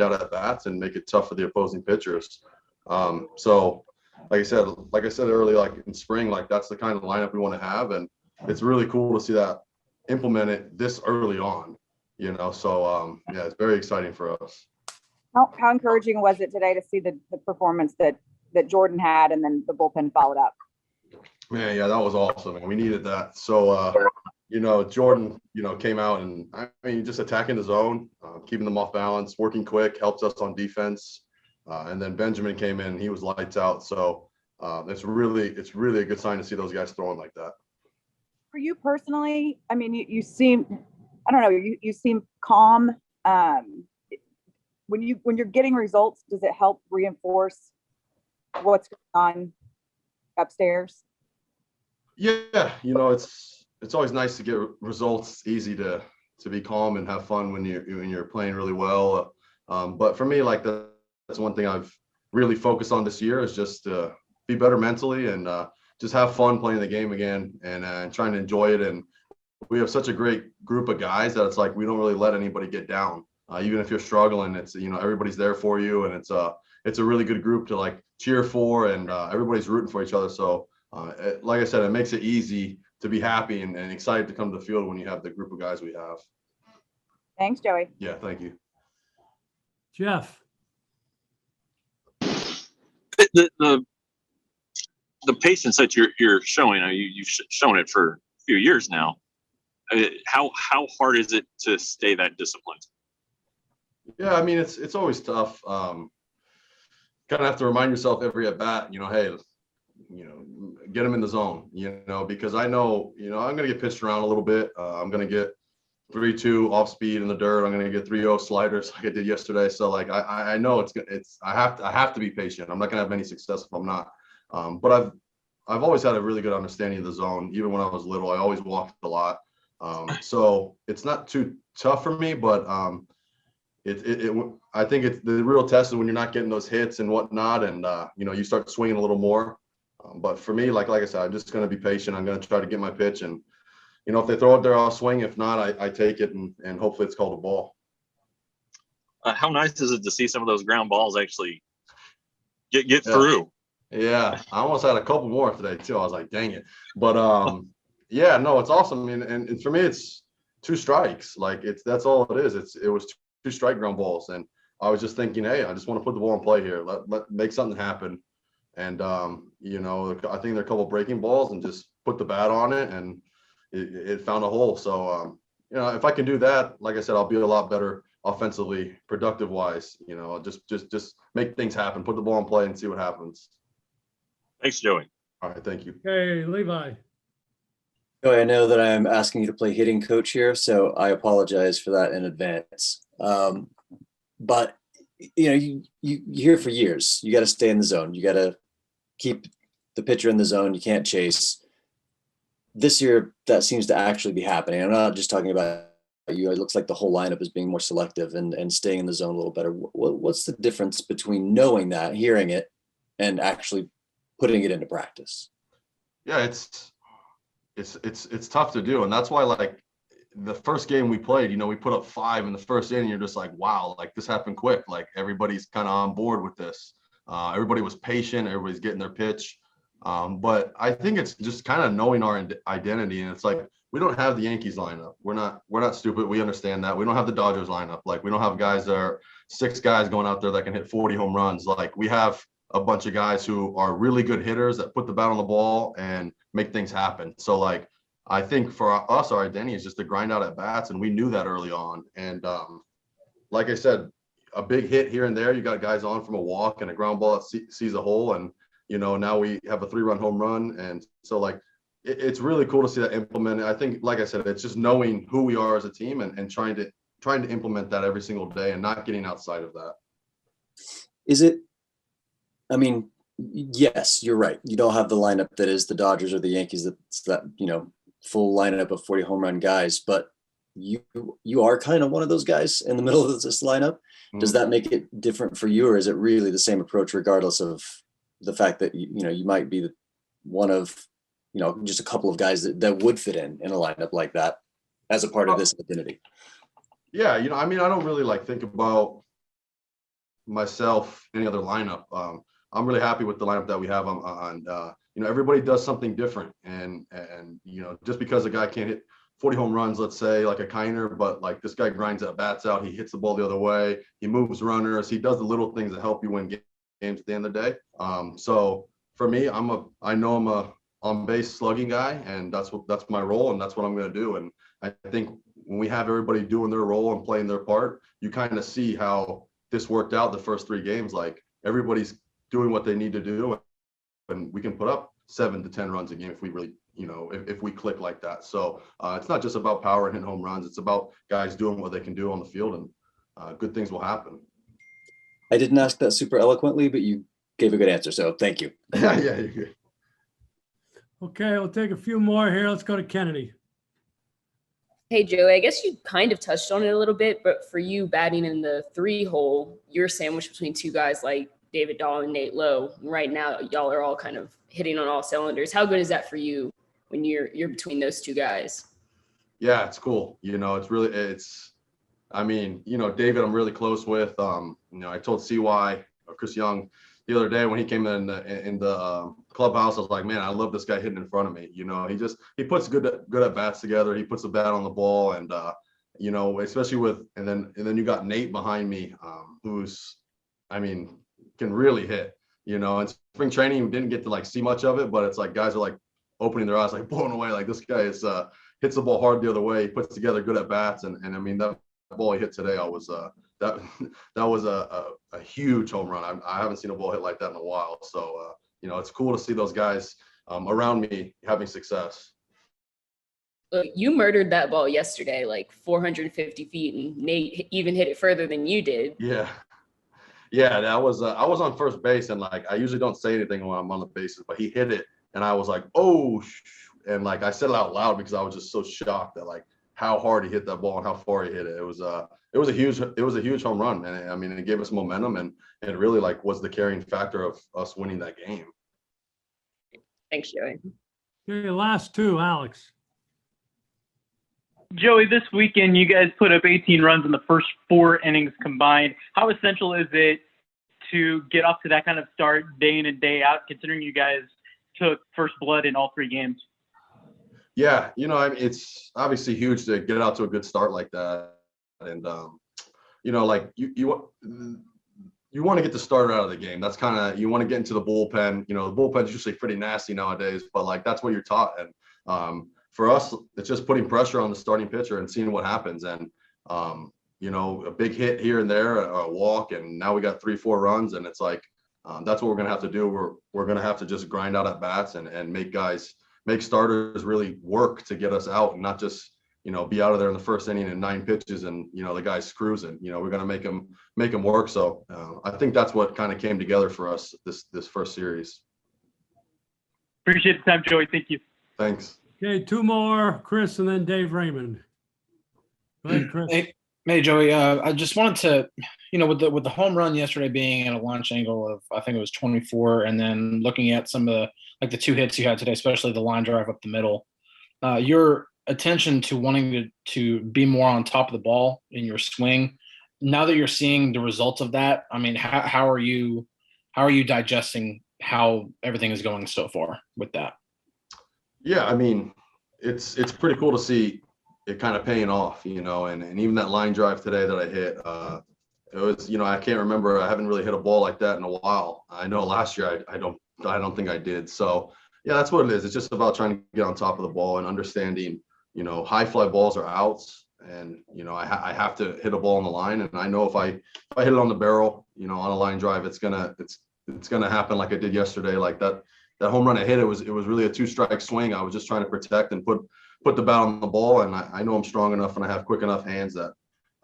out at bats and make it tough for the opposing pitchers. So like I said earlier, like in spring, like that's the kind of lineup we want to have. And it's really cool to see that implemented this early on, So yeah, it's very exciting for us. How encouraging was it today to see the performance that Jordan had and then the bullpen followed up? Man, yeah, that was awesome. And we needed that. So, Jordan, came out and just attacking the zone, keeping them off balance, working quick, helps us on defense. And then Benjamin came in, he was lights out. So it's really a good sign to see those guys throwing like that. For you personally, you seem, I don't know, you seem calm. When you're getting results, does it help reinforce what's going on upstairs? Yeah, it's always nice to get results. It's easy to be calm and have fun when you're playing really well. But for me, like that's one thing I've really focused on this year is just be better mentally and just have fun playing the game again and trying to enjoy it. And we have such a great group of guys that it's like we don't really let anybody get down. Even if you're struggling, it's everybody's there for you, and it's a really good group to like cheer for, and everybody's rooting for each other. So like I said, it makes it easy to be happy and excited to come to the field when you have the group of guys we have. Thanks, Joey. Yeah, thank you. Jeff. The patience that you're showing, you've shown it for a few years now. How hard is it to stay that disciplined? Yeah, it's always tough. Kind of have to remind yourself every at bat, hey, get them in the zone, because I know, I'm going to get pitched around a little bit. I'm going to get 3-2 off speed in the dirt. I'm going to get 3-0 sliders like I did yesterday. So like, I know I have to be patient. I'm not going to have any success if I'm not. But I've always had a really good understanding of the zone. Even when I was little, I always walked a lot. So it's not too tough for me, but I think it's the real test is when you're not getting those hits and whatnot, and you start swinging a little more. But for me, like I said, I'm just going to be patient. I'm going to try to get my pitch, and if they throw it there, I'll swing. If not, I take it, and hopefully it's called a ball. How nice is it to see some of those ground balls actually get through? Yeah, I almost had a couple more today too. I was like, dang it. But yeah, no, it's awesome. And for me, it's 2 strikes. Like that's all it is. It was 2 strike ground balls, and I was just thinking, hey, I just want to put the ball in play here. Let make something happen. And I think there are a couple breaking balls, and just put the bat on it, and it found a hole. So if I can do that, like I said, I'll be a lot better offensively, productive wise. Just make things happen, put the ball in play, and see what happens. Thanks, Joey. All right, thank you. Okay, Levi. Joey, I know that I'm asking you to play hitting coach here, so I apologize for that in advance. But you're here for years. You got to stay in the zone. You got to keep the pitcher in the zone. You can't chase. This year, that seems to actually be happening. I'm not just talking about you. It looks like the whole lineup is being more selective and staying in the zone a little better. What's the difference between knowing that, hearing it, and actually putting it into practice? Yeah, it's tough to do, and that's why, like, the first game we played, we put up 5 in the first inning. You're just like, wow, like this happened quick. Like everybody's kind of on board with this. Everybody was patient. Everybody's getting their pitch. But I think it's just kind of knowing our identity, and it's like we don't have the Yankees lineup. We're not stupid. We understand that. We don't have the Dodgers lineup. Like we don't have guys that are 6 guys going out there that can hit 40 home runs. Like we have a bunch of guys who are really good hitters that put the bat on the ball and make things happen. So like, I think for us, our identity is just to grind out at bats, and we knew that early on. And like I said, a big hit here and there, you got guys on from a walk and a ground ball that sees a hole, and now we have a 3-run home run. And so like, it's really cool to see that implemented. I think, like I said, it's just knowing who we are as a team and trying to implement that every single day and not getting outside of that. Is it? I mean, yes, you're right. You don't have the lineup that is the Dodgers or the Yankees. That's that full lineup of 40 home run guys, but you are kind of one of those guys in the middle of this lineup. Does that make it different for you, or is it really the same approach regardless of the fact that you might be one of just a couple of guys that would fit in a lineup like that as a part of this identity? Yeah, I don't really like think about myself, any other lineup. I'm really happy with the lineup that we have on everybody does something different. And just because a guy can't hit 40 home runs, let's say like a Kiner, but like this guy grinds at bats out, he hits the ball the other way, he moves runners, he does the little things that help you win games at the end of the day. So for me, I know I'm a on base slugging guy, and that's my role, and that's what I'm going to do. And I think when we have everybody doing their role and playing their part, you kind of see how this worked out the first 3 games. Like everybody's doing what they need to do, and we can put up 7 to 10 runs a game if we really, if we click like that. So it's not just about power and hitting home runs. It's about guys doing what they can do on the field, and good things will happen. I didn't ask that super eloquently, but you gave a good answer. So thank you. Yeah, you're good. Okay, we'll take a few more here. Let's go to Kennedy. Hey, Joey, I guess you kind of touched on it a little bit, but for you batting in the 3 hole, you're sandwiched between 2 guys like David Dahl and Nate Lowe. Right now, y'all are all kind of hitting on all cylinders. How good is that for you when you're between those 2 guys? Yeah, it's cool. David, I'm really close with. I told CY or Chris Young the other day when he came in the clubhouse, I was like, man, I love this guy hitting in front of me. He puts good at bats together. He puts the bat on the ball, and especially with and then you got Nate behind me, who's, can really hit. In spring training, we didn't get to like see much of it, but it's like guys are like opening their eyes, like blown away. Like this guy is hits the ball hard the other way. He puts together good at bats, and that ball he hit today, that was a huge home run. I haven't seen a ball hit like that in a while. So it's cool to see those guys around me having success. You murdered that ball yesterday, like 450 feet, and Nate even hit it further than you did. Yeah, that was I was on first base, and like I usually don't say anything when I'm on the bases, but he hit it, and I was like, oh, and like I said it out loud because I was just so shocked at like how hard he hit that ball and how far he hit it. It was a huge home run, and it gave us momentum, and it really like was the carrying factor of us winning that game. Thanks, Joey. Okay, last 2, Alex. Joey, this weekend you guys put up 18 runs in the first 4 innings combined. How essential is it to get off to that kind of start day in and day out, considering you guys took first blood in all 3 games? Yeah, it's obviously huge to get out to a good start like that, and like you want to get the starter out of the game. That's kind of, you want to get into the bullpen. The bullpen's usually pretty nasty nowadays, but like that's what you're taught. And for us, it's just putting pressure on the starting pitcher and seeing what happens. And a big hit here and there, a walk, and now we got 3-4 runs, and it's like that's what we're gonna have to do. We're gonna have to just grind out at bats and make starters really work to get us out, and not just be out of there in the first inning in 9 pitches and the guy screws it. We're going to make him work. So I think that's what kind of came together for us this first series. Appreciate the time, Joey. Thank you. Thanks. Okay, 2 more, Chris, and then Dave Raymond. Go ahead, Chris. Hey, Joey. I just wanted to, with the home run yesterday being at a launch angle of, I think it was 24, and then looking at some of the 2 hits you had today, especially the line drive up the middle, your attention to wanting to be more on top of the ball in your swing. Now that you're seeing the results of that, how are you digesting how everything is going so far with that? Yeah, it's pretty cool to see it kind of paying off, and even that line drive today that I hit, it was, I can't remember. I haven't really hit a ball like that in a while. I know last year I don't think I did. So yeah, that's what it is. It's just about trying to get on top of the ball and understanding, high fly balls are outs, and I have to hit a ball on the line, and I know if I hit it on the barrel, on a line drive, it's gonna happen like I did yesterday. Like that home run I hit, it was really a 2-strike swing. I was just trying to protect and put the bat on the ball, and I know I'm strong enough and I have quick enough hands that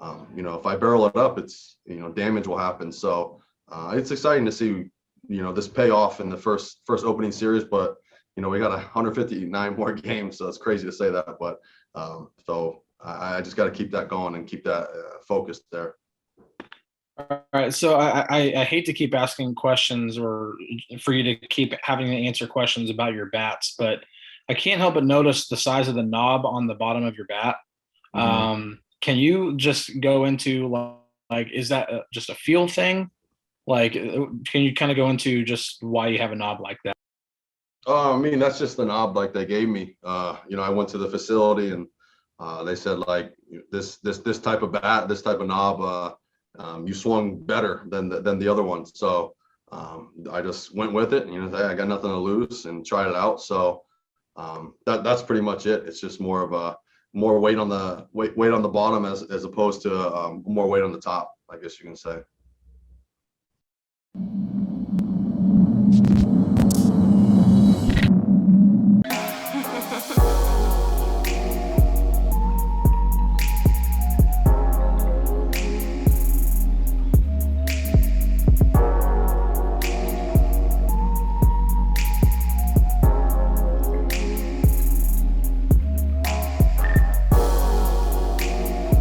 if I barrel it up, it's damage will happen. So it's exciting to see this pay off in the first opening series, but we got 159 more games, so it's crazy to say that, but so I just got to keep that going and keep that focused there. All right, so I hate to keep asking questions or for you to keep having to answer questions about your bats, but I can't help but notice the size of the knob on the bottom of your bat. Mm-hmm. Can you just go into like, is that just a feel thing? Like, can you kind of go into just why you have a knob like that? I mean, that's just the knob like they gave me. I went to the facility and they said like this type of bat, this type of knob, you swung better than the other ones. So I just went with it. I got nothing to lose and tried it out. So that's pretty much it. It's just more of a more weight on the weight on the bottom as opposed to more weight on the top, I guess you can say.